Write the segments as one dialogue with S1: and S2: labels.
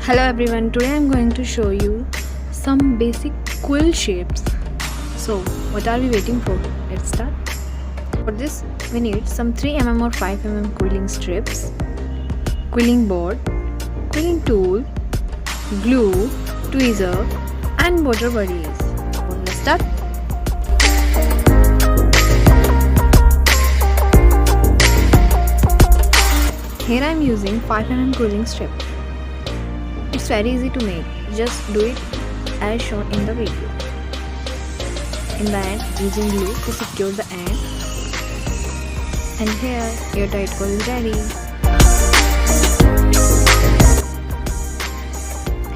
S1: Hello everyone, today I'm going to show you some basic quill shapes. So what are we waiting for? Let's start. For this we need some 3mm or 5mm quilling strips, quilling board, quilling tool, glue, tweezer and water bodies. So let's start. Here I am using 5mm quilling strip. It's very easy to make, just do it as shown in the video. In the end, using glue to secure the end. And here, your tight coil is ready.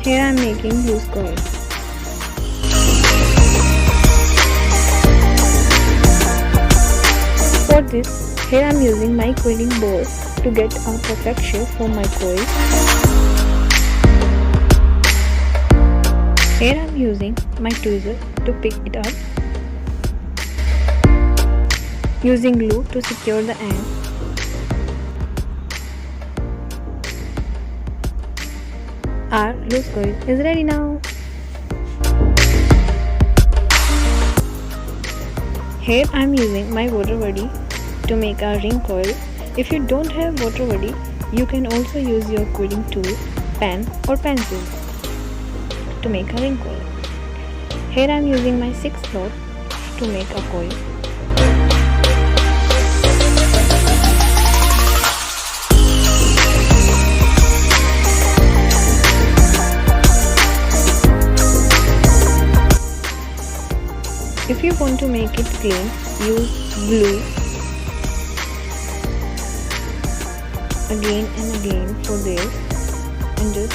S1: Here I am making loose coil. For this, here I am using my quilling board to get a perfect shape for my coil. Here I am using my tweezer to pick it up, using glue to secure the end. Our loose coil is ready now. Here I am using my water body to make a ring coil. If you don't have water body, you can also use your quilling tool, pen or pencil to make a ring coil. Here I am using my 6 knot to make a coil. If you want to make it clean, use glue again and again for this and just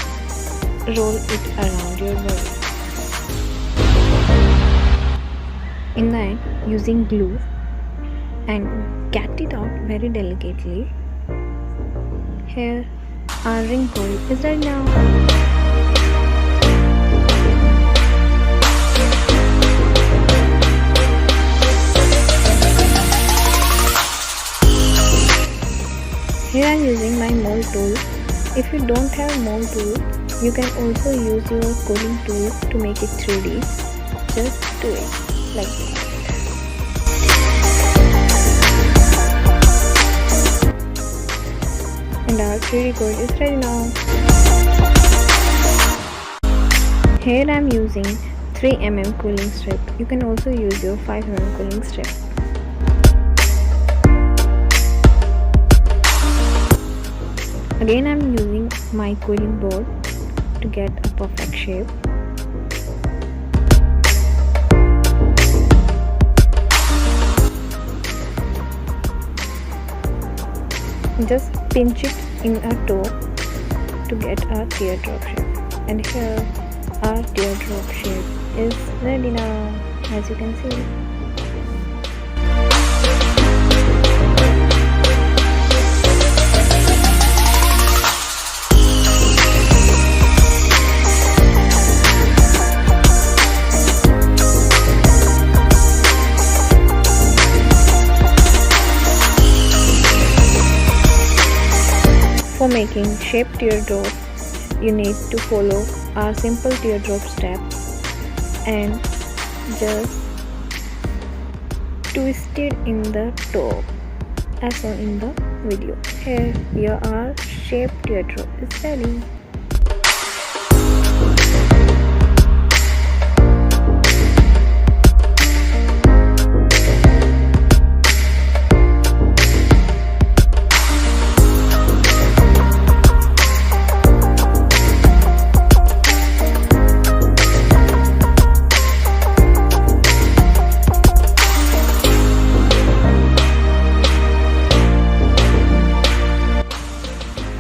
S1: roll it around your body. In the end, using glue and get it out very delicately. Here our ring coil is ready now. Here I am using my mold tool. If you don't have mold tool, you can also use your quilling tool to make it 3D. Just do it like that. And our 3D coil is ready now. Here I am using 3mm quilling strip. You can also use your 5mm quilling strip. Again I am using my quilling board to get a perfect shape. Just pinch it in a toe to get a teardrop shape. And here our teardrop shape is ready now, as you can see. For making shaped teardrop, you need to follow our simple teardrop step and just twist it in the top as shown in the video. Here our shaped teardrop is ready.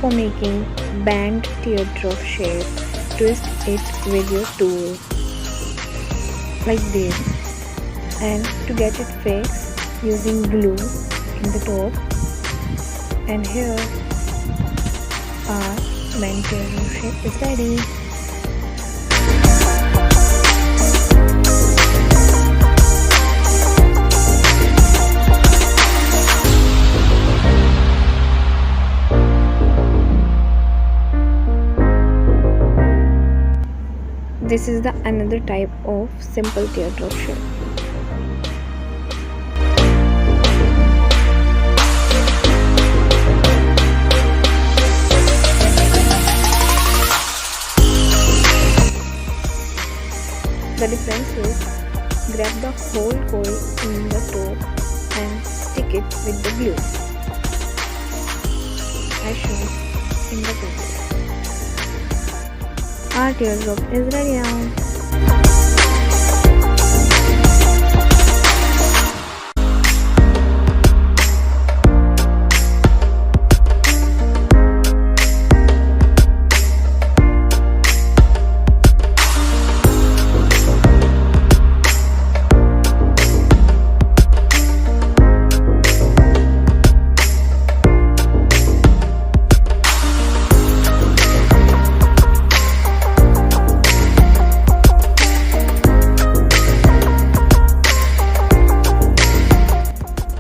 S1: For making band teardrop shape, twist it with your tool like this, and to get it fixed, using glue in the top. And here our band teardrop shape is ready. This is the another type of simple teardrop shape. The difference is grab the whole coil in the top and stick it with the glue as shown in the picture. Our teardrop is ready now.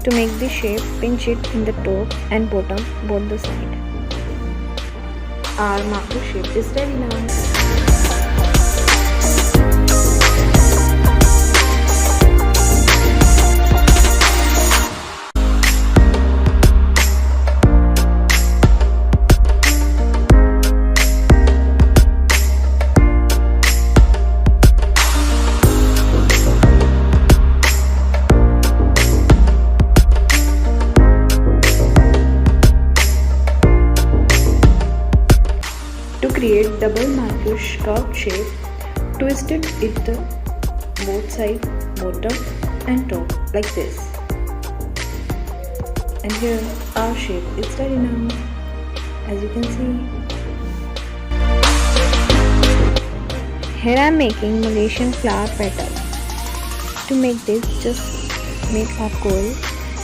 S1: To make this shape, pinch it in the top and bottom both the side. Our marker shape is ready now. To create double marker curved shape, twist it at the both side, bottom and top like this. And here our shape is ready now, as you can see. Here I am making Malaysian flower petal. To make this, just make a coil,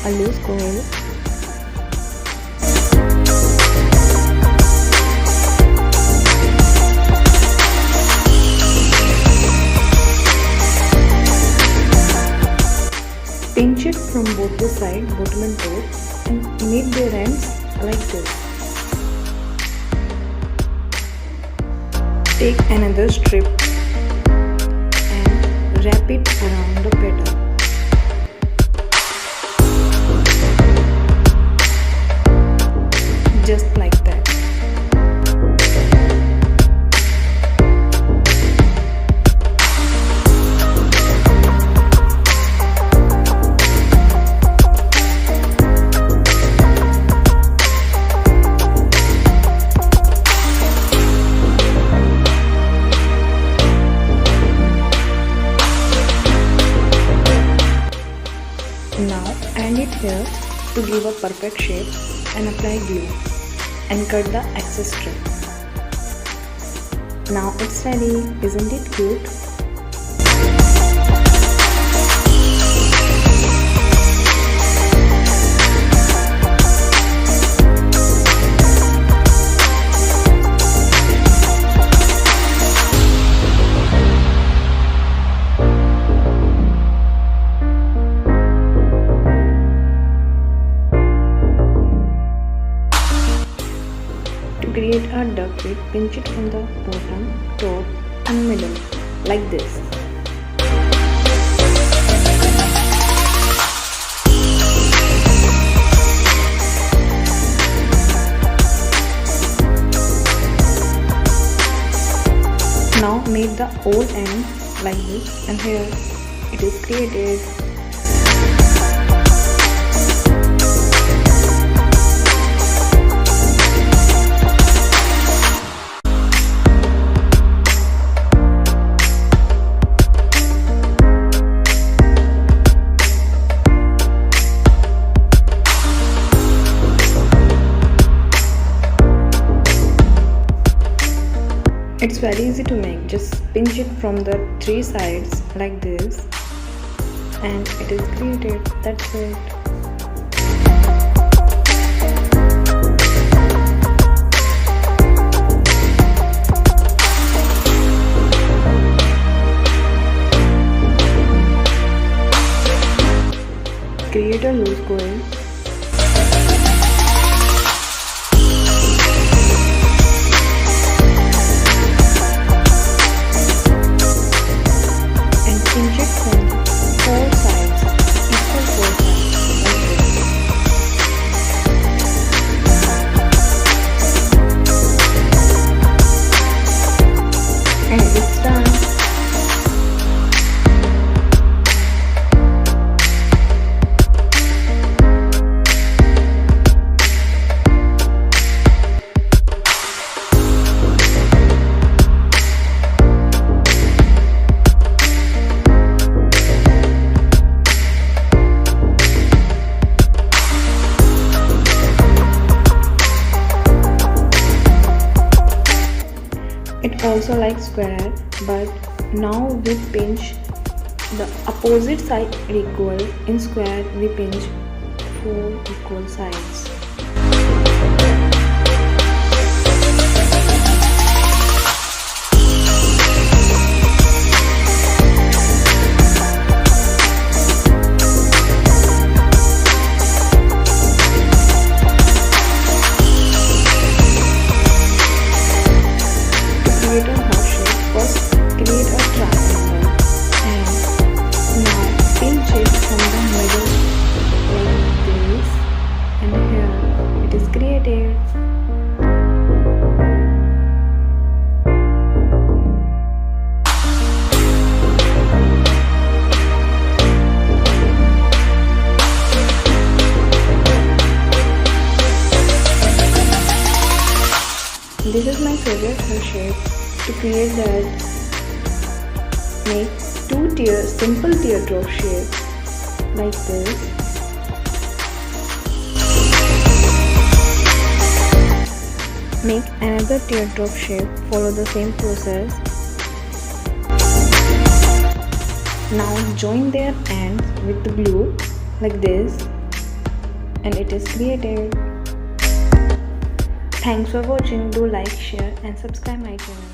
S1: a loose coil. Pinch it from both the side, bottom and top, and make their ends like this. Take another strip and wrap it around the petal. Just like that. Now end it here to give a perfect shape and apply glue and cut the excess strip. Now it's ready, isn't it cute? To create a duck feet, pinch it from the bottom, top and middle like this. Now make the whole end like this, and here it is created. It's very easy to make, just pinch it from the three sides like this and it is created, that's it. Create a loose coil. also like square, but now we pinch the opposite side equal. In square we pinch 4 equal sides. Create a heart shape, first create a triangle and now pinch it from the middle like this, and here it is created. This is my favorite heart shape. To create that, make 2 simple teardrop shape like this. Make another teardrop shape, follow the same process. Now join their ends with the glue like this, and it is created. Thanks for watching. Do like, share and subscribe my channel.